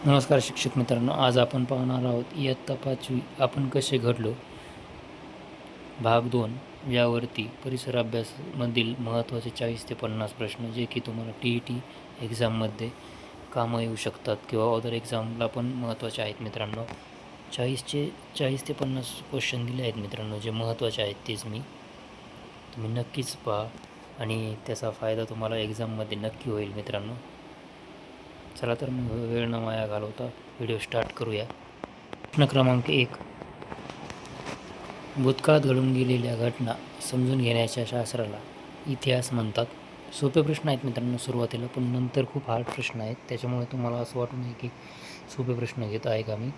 नमस्कार शिक्षक मित्रांनो, आज आपण पाहणार आहोत इयत्ता 5वी आपण कसे घडलो भाग 2 यावरती परिसर अभ्यासमधील महत्त्वाचे 40 ते 50 प्रश्न जे की तुम्हाला TET एक्झाममध्ये कामं येऊ शकतात किंवा अदर एक्झामला पण महत्त्वाचे आहेत मित्रांनो. 40 ते 50 क्वेश्चन दिले आहेत मित्रांनो, जे महत्त्वाचे आहेत तेच तुम्ही नक्कीच पहा आणि त्याचा फायदा तुम्हाला एक्झाममध्ये नक्की होईल मित्रांनो. चला तर मग वेळ न वाया घालवता व्हिडिओ स्टार्ट करूया. प्रश्न क्रमांक 1. भूतकाळात घडून गेलेल्या घटना समजून घेण्याच्या शास्त्राला इतिहास म्हणतात. सोपे प्रश्न आहेत मित्रांनो सुरुवातीला, पण नंतर खूप हार्ड प्रश्न आहेत. त्याच्यामुळे तुम्हाला असं वाटू नये की सोपे प्रश्न घेत आहे का मी.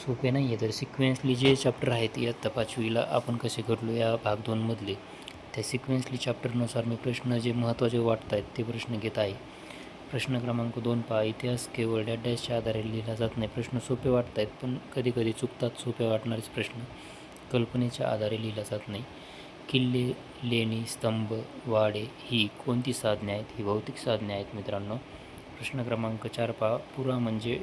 सोपे नाही आहे, तर सिक्वेन्सली जे चॅप्टर आहेत इयत्ता 5वीला आपण कसे घडलो या भाग 2 मधले, त्या सिक्वेन्सली चॅप्टरनुसार मी प्रश्न जे महत्त्वाचे वाटत आहेत ते प्रश्न घेत आहे. प्रश्न क्रमांक 2 पहा. इतिहास केवळ डॅशच्या आधारे लिहिला जात नाही. प्रश्न सोपे वाटत आहेत, पण कधीकधी चुकतात. सोपे वाटणारेच प्रश्न कल्पनेच्या आधारे लिहिला जात नाही. किल्ले, लेणी, स्तंभ, वाडे ही कोणती साधने आहेत? ही भौतिक साधने आहेत मित्रांनो. प्रश्न क्रमांक 4 पहा. पुरा म्हणजे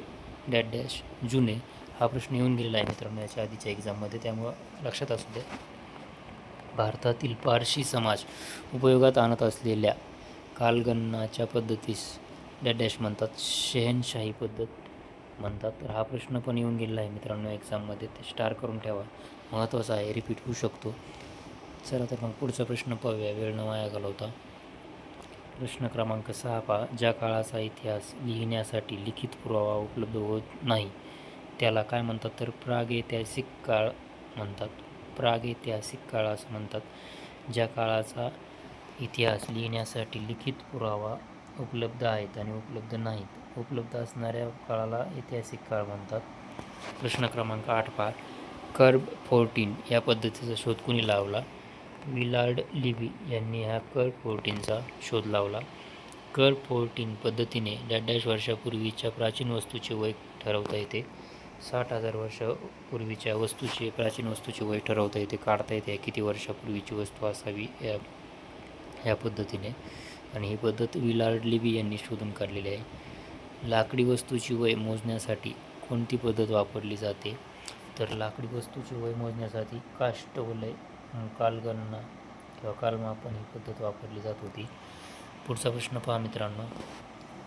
डॅश जुने. हा प्रश्न येऊन गेलेला आहे मित्रांनो याच्या आधीच्या एक्झाममध्ये, त्यामुळं लक्षात असू द्या. भारतातील पारशी समाज उपयोगात आणत असलेल्या कालगणनाच्या पद्धतीस डॅश म्हणतात. शहेनशाही पद्धत म्हणतात. तर हा प्रश्न पण येऊन गेलेला आहे मित्रांनो एक्झाममध्ये, ते स्टार करून ठेवा, महत्त्वाचा आहे, रिपीट होऊ शकतो. चला तर मग पुढचा प्रश्न पाहूया वेळ न वाया घालवता. प्रश्न क्रमांक 6 पहा. ज्या काळाचा इतिहास लिहिण्यासाठी लिखित पुरावा उपलब्ध होत नाही त्याला काय म्हणतात? तर प्रागैतिहासिक काळ म्हणतात. प्रागैतिहासिक काळ असं म्हणतात. ज्या काळाचा इतिहास लिहिण्यासाठी लिखित पुरावा उपलब्ध आहेत आणि उपलब्ध नाहीत, उपलब्ध असणाऱ्या काळाला ऐतिहासिक काळ म्हणतात. प्रश्न क्रमांक 8 पहा. कर्ब 14 या पद्धतीचा शोध कुणी लावला? विलार्ड लिव्ही यांनी ह्या कर्ब 14चा शोध लावला. कर्ब 14 पद्धतीने डॅश वर्षापूर्वीच्या प्राचीन वस्तूचे वय ठरवता येते. 60,000 वर्षापूर्वीच्या प्राचीन वस्तूचे वय ठरवता येते, काढता येते किती वर्षापूर्वीची वस्तू असावी ह्या पद्धतीने. आणि ही पद्धत विलार्ड लिव्ही यांनी शोधून काढलेली आहे. लाकडी वस्तूची वय मोजण्यासाठी कोणती पद्धत वापरली जाते? तर लाकडी वस्तूची वय मोजण्यासाठी काष्ठवलय कालगणना किंवा कालमापन ही पद्धत वापरली जात होती. पुढचा प्रश्न पहा मित्रांनो.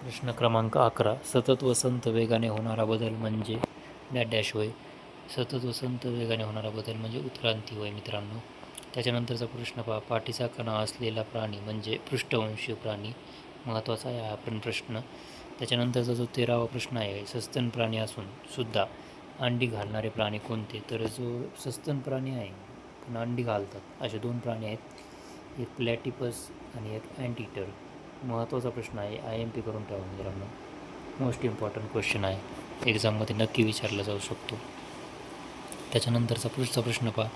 प्रश्न क्रमांक 11. सतत व संत वेगाने होणारा बदल म्हणजे डॅश होय. सतत व संत वेगाने होणारा बदल म्हणजे उत्क्रांती होय मित्रांनो. त्याच्यानंतरचा प्रश्न पहा. पाठीचा कणा असलेला प्राणी म्हणजे पृष्ठवंशीय प्राणी. महत्त्वाचा आहे हा पण प्रश्न. त्याच्यानंतरचा जो 13वा प्रश्न आहे. सस्तन प्राणी असून सुद्धा अंडी घालणारे प्राणी कोणते? तर जो सस्तन प्राणी आहे पण अंडी घालतात असे 2 प्राणी आहेत, एक प्लॅटिपस आणि एक अँटीटर. महत्त्वाचा प्रश्न आहे, IMP करून ठेवा मित्रांनो. मोस्ट इम्पॉर्टंट क्वेश्चन आहे, एक्झाममध्ये नक्की विचारला जाऊ शकतो. त्याच्यानंतरचा पुढचा प्रश्न पहा.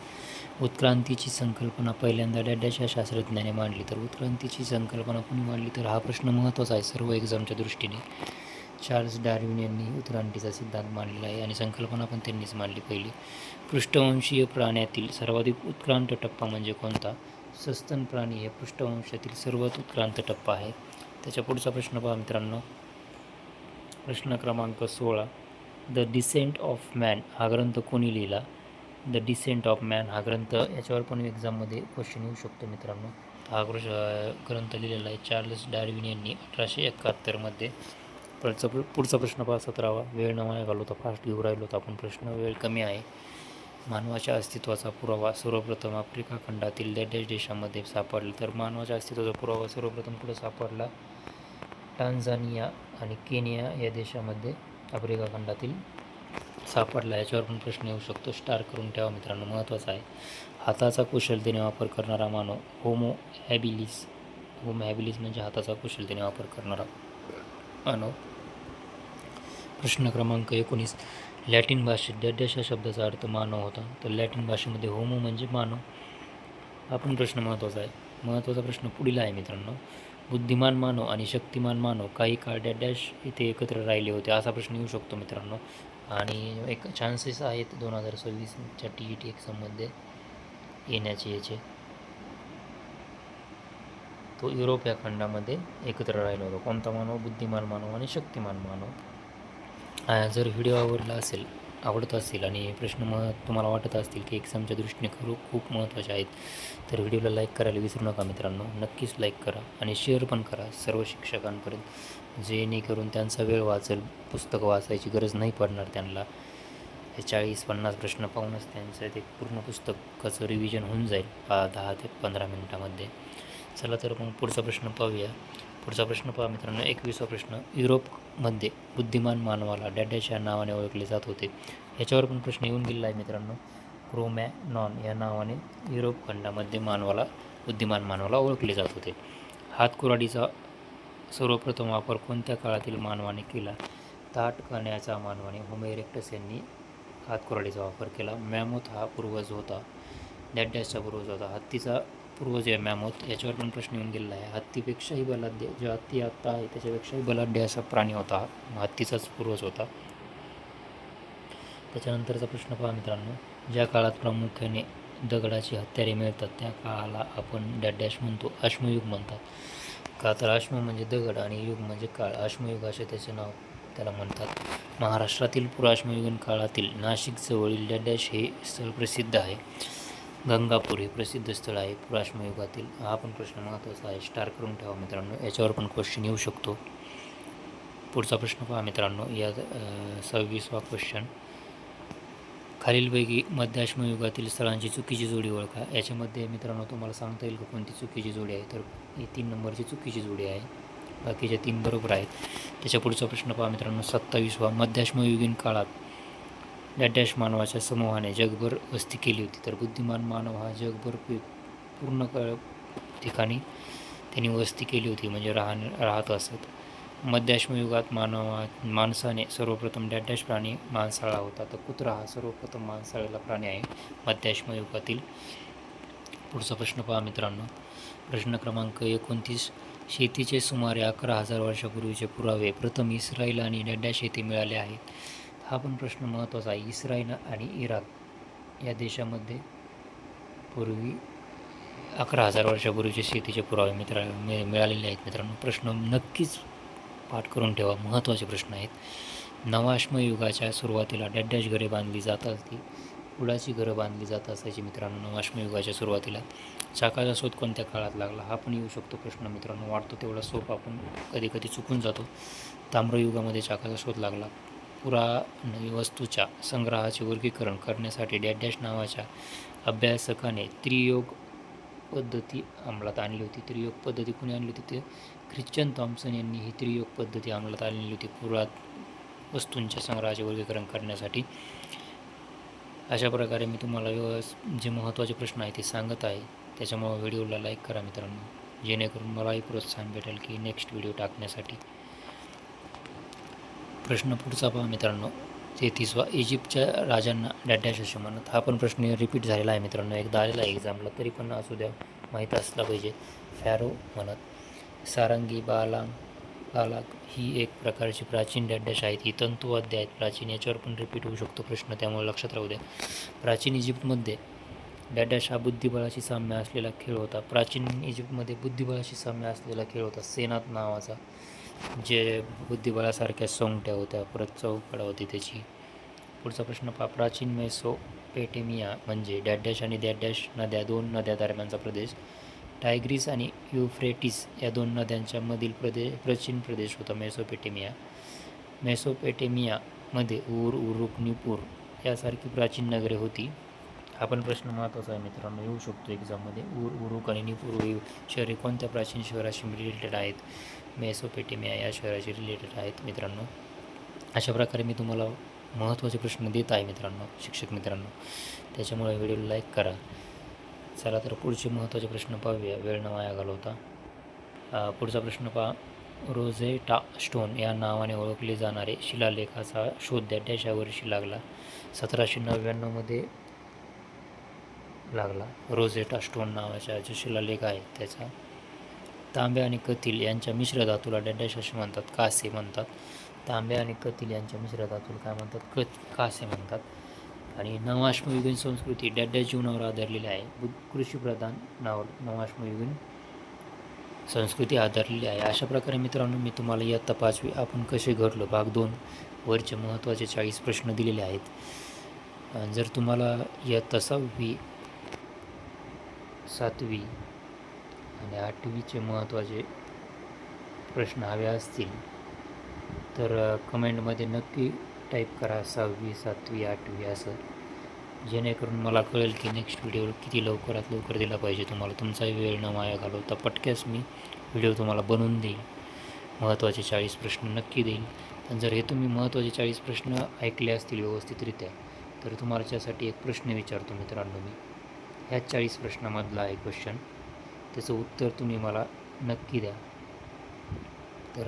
उत्क्रांतीची संकल्पना पहिल्यांदा डॅश या शास्त्रज्ञाने मांडली. तर उत्क्रांतीची संकल्पना कोणी मांडली? तर हा प्रश्न महत्त्वाचा आहे सर्व एक्झामच्या दृष्टीने. चार्ल्स डार्विन यांनी उत्क्रांतीचा सिद्धांत मांडलेला आहे आणि संकल्पना पण त्यांनीच मांडली पहिली. पृष्ठवंशीय प्राण्यातील सर्वाधिक उत्क्रांत टप्पा म्हणजे कोणता? सस्तन प्राणी हे पृष्ठवंशातील सर्वात उत्क्रांत टप्पा आहे. त्याच्या पुढचा प्रश्न पहा मित्रांनो. प्रश्न क्रमांक 16. द डिसेंट ऑफ मॅन हा ग्रंथ कोणी लिहिला? द डिसेंट ऑफ मॅन हा ग्रंथ, याच्यावर पण एक्झाममध्ये क्वेश्चन येऊ शकतो मित्रांनो. हा ग्रंथ लिहिलेला आहे चार्ल्स डार्विन यांनी 1871 पुढचा प्रश्न पहा 17वा. वेळ न वाया घालवता फास्ट घेऊ राहिलो तर आपण प्रश्न, वेळ कमी आहे. मानवाच्या अस्तित्वाचा पुरावा सर्वप्रथम आफ्रिका खंडातील डॅश देशामध्ये सापडला. तर मानवाच्या अस्तित्वाचा पुरावा सर्वप्रथम कुठं सापडला? टांझानिया आणि केनिया या देशामध्ये आफ्रिका खंडातील सापडला. याच्यावर पण प्रश्न येऊ शकतो, स्टार करून ठेवा मित्रांनो, महत्त्वाचा आहे. हाताचा कुशलतेने वापर करणारा मानव होमो हॅबिलिस. होमो हॅबिलिस म्हणजे हाताचा कुशलतेने वापर करणारा मानव. प्रश्न क्रमांक 19. लॅटिन भाषेत डॅश या शब्दाचा अर्थ मानव होता. तर लॅटिन भाषेमध्ये होमो म्हणजे मानव. हा पण प्रश्न महत्त्वाचा आहे. महत्त्वाचा प्रश्न पुढील आहे मित्रांनो. बुद्धिमान मानव आणि शक्तिमान मानव काही काळ डॅश इथे एकत्र राहिले होते, असा प्रश्न येऊ शकतो मित्रांनो. आणि एक चान्सेस आहेत 2026च्या TET एक्झाममध्ये येण्याचे याचे. तो युरोप या खंडामध्ये एकत्र राहिला होता. कोणता मानव? बुद्धिमान मानव आणि शक्तिमान मानव. जर व्हिडिओ आवडत असेल आणि प्रश्न तुम्हाला वाटत असतील की एक्झामच्या दृष्टीने खूप महत्त्वाचे आहेत, तर व्हिडिओला लाईक करायला विसरू नका मित्रांनो. नक्कीच लाईक करा आणि शेअर पण करा सर्व शिक्षकांपर्यंत, जेणेकरून त्यांचा वेळ वाचेल. पुस्तकं वाचायची गरज नाही पडणार त्यांना. हे 40-50 प्रश्न पाहूनच त्यांचं ते पूर्ण पुस्तकाचं रिव्हिजन होऊन जाईल 10 ते 15 मिनटामध्ये. चला तर मग पुढचा प्रश्न पाहूया. पुढचा प्रश्न पहा मित्रांनो, 21वा प्रश्न. युरोपमध्ये बुद्धिमान मानवाला डॅडॅश या नावाने ओळखले जात होते. ह्याच्यावर पण प्रश्न येऊन गेलेला आहे मित्रांनो. क्रोमॅनॉन या नावाने युरोप खंडामध्ये बुद्धिमान मानवाला ओळखले जात होते. हातकुराडीचा सर्वप्रथम वापर कोणत्या काळातील मानवाने केला? ताठ करण्याचा मानवाने होमो इरेक्टस यांनी हातकुराडीचा वापर केला. मॅमोथ हा पूर्वज होता. डॅडॅशचा पूर्वज होता. हत्तीचा पूर्वज आहे मॅमोथ. याच्यावर पण प्रश्न येऊन गेलेला आहे. हत्तीपेक्षाही बलाढ्य, जो हत्ती आत्ता आहे त्याच्यापेक्षाही बलाढ्य असा प्राणी होता, हत्तीचाच पूर्वज होता. त्याच्यानंतरचा प्रश्न पहा मित्रांनो. ज्या काळात प्रामुख्याने दगडाची हत्यारे मिळतात त्या काळाला आपण डॅडॅश म्हणतो, अश्मयुग म्हणतात. का तर अश्म म्हणजे दगड आणि युग म्हणजे काळ, अश्मयुग असे त्याचे नाव त्याला म्हणतात. महाराष्ट्रातील पुराश्मयुगीन काळातील नाशिक जवळील डॅडॅश हे स्थळ प्रसिद्ध आहे. गंगापूर हे प्रसिद्ध स्थळ आहे पुराश्मयुगातील. हा पण प्रश्न महत्त्वाचा आहे, स्टार करून ठेवा मित्रांनो, याच्यावर पण क्वेश्चन येऊ शकतो. पुढचा प्रश्न पहा मित्रांनो. या 26वा क्वेश्चन. खालीलपैकी मध्याश्मयुगातील स्थळांची चुकीची जोडी ओळखा. याच्यामध्ये मित्रांनो तुम्हाला सांगता येईल का कोणती चुकीची जोडी आहे? तर ही 3 नंबरची चुकीची जोडी आहे, बाकीच्या 3 बरोबर आहेत. त्याच्या पुढचा प्रश्न पहा मित्रांनो. 27वा. मध्याश्मयुगीन काळात डॅडॅश मानवाच्या समूहाने जगभर वस्ती केली होती. तर बुद्धिमान मानव हा जगभर पूर्ण ठिकाणी त्यांनी वस्ती केली होती, म्हणजे राहत असत. मध्याश्मयुगात माणसाने सर्वप्रथम डॅडॅश प्राणी माणसाळा होता. तर कुत्रा हा सर्वप्रथम माणसाळलेला प्राणी आहे मध्याश्मयुगातील. पुढचा प्रश्न पहा मित्रांनो. प्रश्न क्रमांक 29. शेतीचे सुमारे 11,000 वर्षापूर्वीचे पुरावे प्रथम इस्रायल आणि डॅडॅश येथे मिळाले आहेत. हा पण प्रश्न महत्त्वाचा आहे. इस्रायल आणि इराक या देशामध्ये पूर्वी 11,000 वर्षापूर्वीचे शेतीचे पुरावे मिळालेले आहेत मित्रांनो. प्रश्न नक्कीच पाठ करून ठेवा, महत्त्वाचे प्रश्न आहेत. नवाश्मयुगाच्या सुरुवातीला डॅडॅश घरे बांधली जात असती. कुडाची घरं बांधली जात असायची मित्रांनो नवाश्मयुगाच्या सुरुवातीला. चाकाचा शोध कोणत्या काळात लागला? हा पण येऊ शकतो प्रश्न मित्रांनो. वाटतो तेवढा सोप आपण कधी कधी चुकून जातो. ताम्रयुगामध्ये चाकाचा शोध लागला. पुराणवस्तूच्या संग्रहाचे वर्गीकरण करण्यासाठी डॅडॅश नावाच्या अभ्यासकाने त्रियोग पद्धती अंमलात आणली होती. त्रियोग पद्धती कुणी आणली होती? ते ख्रिश्चन थॉम्सन यांनी ही त्रियोग पद्धती अंमलात आणली होती पुरावस्तूंच्या संग्रहाचे वर्गीकरण करण्यासाठी. अशा प्रकारे मी तुम्हाला जे महत्त्वाचे प्रश्न आहेत ते सांगत आहे. त्याच्यामुळे व्हिडिओला लाईक करा मित्रांनो, जेणेकरून मलाही प्रोत्साहन भेटेल की नेक्स्ट व्हिडिओ टाकण्यासाठी. प्रश्न पुढचा पहा मित्रांनो. 33वा. इजिप्तच्या राजांना डॅडॅश असे म्हणत. हा पण प्रश्न रिपीट झालेला आहे मित्रांनो, एकदा आलेला आहे एक्झामला, तरी पण असू द्या, माहीत असला पाहिजे. फॅरो म्हणत. सारंगी, बालाक ही एक प्रकारची प्राचीन डॅडॅश आहेत. ही तंतुवाद्य आहेत प्राचीन, याच्यावर पण रिपीट होऊ शकतो प्रश्न, त्यामुळे लक्षात राहू द्या. प्राचीन इजिप्तमध्ये डॅडॅश हा बुद्धिबळाशी साम्य असलेला खेळ होता. प्राचीन इजिप्तमध्ये बुद्धिबळाशी साम्य असलेला खेळ होता सेनात नावाचा, जे बुद्धिबळासारख्या सोंगट्या होत्या, परत चौकडा होती त्याची. पुढचा प्रश्न पहा. प्राचीन मेसोपोटेमिया म्हणजे डॅडॅश आणि डॅडॅश नद्या, 2 नद्या दरम्यानचा प्रदेश. टायग्रीस आणि युफ्रेटिस या 2 नद्यांच्या मधील प्राचीन प्रदेश होता मेसोपोटेमिया. मेसोपोटेमियामध्ये उरुक, निपूर यासारखी प्राचीन नगरे होती. हा पण प्रश्न महत्त्वाचा आहे मित्रांनो, येऊ शकतो एक्झाममध्ये. उरुक आणि निपूर ही शहरे कोणत्या प्राचीन शहराशी रिलेटेड आहेत? मेसोपोटेमिया या शहराशी रिलेटेड आहेत मित्रांनो. अशा प्रकारे मी तुम्हाला महत्त्वाचे प्रश्न देत आहे मित्रांनो, शिक्षक मित्रांनो, त्याच्यामुळे व्हिडिओला लाईक करा. चला तर पुढचे महत्त्वाचे प्रश्न पाहूया, वेळ न वाया घालवता. पुढचा प्रश्न पहा. रोझेटा स्टोन या नावाने ओळखले जाणारे शिलालेखाचा शोध डॅडॅश या वर्षी लागला. 1799मध्ये लागला. रोझेटा स्टोन नावाचा जो शिलालेख आहे त्याचा. तांबे आणि कथील यांच्या मिश्र धातूला डॅडॅश असे म्हणतात, कासे म्हणतात. तांबे आणि कथील यांच्या मिश्र धातूला काय म्हणतात? कासे म्हणतात. आणि नवाश्मयुगीन संस्कृती डॅडॅश जीवनावर आधारलेली आहे. कृषीप्रधान नवाश्मयुगीन संस्कृती आधारलेली आहे. अशा प्रकारे मित्रांनो मी तुम्हाला इयत्ता 5वी आपण कसे घडलो भाग 2 वरचे महत्त्वाचे 40 प्रश्न दिलेले आहेत. जर तुम्हाला इयत्ता 6वी 7वी आणि 8वीचे महत्त्वाचे प्रश्न हवे असतील तर कमेंटमध्ये नक्की टाईप करा 6वी 7वी 8वी असं, जेणेकरून मला कळेल की नेक्स्ट व्हिडिओ किती लवकरात लवकर दिला पाहिजे तुम्हाला. तुमचाही वेळ न वाया घालवता पटक्यास मी व्हिडिओ तुम्हाला बनवून देईल. महत्त्वाचे 40 प्रश्न नक्की देईल. पण जर हे तुम्ही महत्त्वाचे 40 प्रश्न ऐकले असतील व्यवस्थितरित्या तर तुम्हाला त्यासाठी एक प्रश्न विचारतो मित्रांनो मी. ह्या 40 प्रश्नामधला आहे क्वेश्चन, त्याचं उत्तर तुम्ही मला नक्की द्या. तर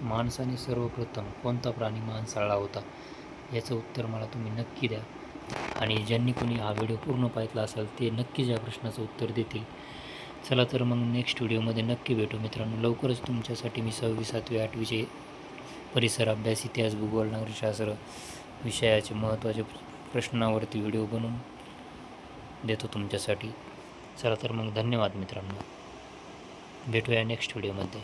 माणसाने सर्वप्रथम कोणता प्राणी मांसाळला होता याचं उत्तर मला तुम्ही नक्की द्या. आणि ज्यांनी कोणी हा व्हिडिओ पूर्ण पाहितला असेल ते नक्कीच या प्रश्नाचं उत्तर देतील. चला तर मग नेक्स्ट व्हिडिओमध्ये नक्की भेटू मित्रांनो. लवकरच तुमच्यासाठी मी 6वी 7वी 8वीचे परिसर अभ्यास, इतिहास, भूगोल, नागरिकशास्त्र विषयाचे महत्त्वाचे प्रश्नावरती व्हिडिओ बनवून देतो तुमच्यासाठी. चला तर मग धन्यवाद मित्रांनो. भेटूया नेक्स्ट व्हिडिओमध्ये.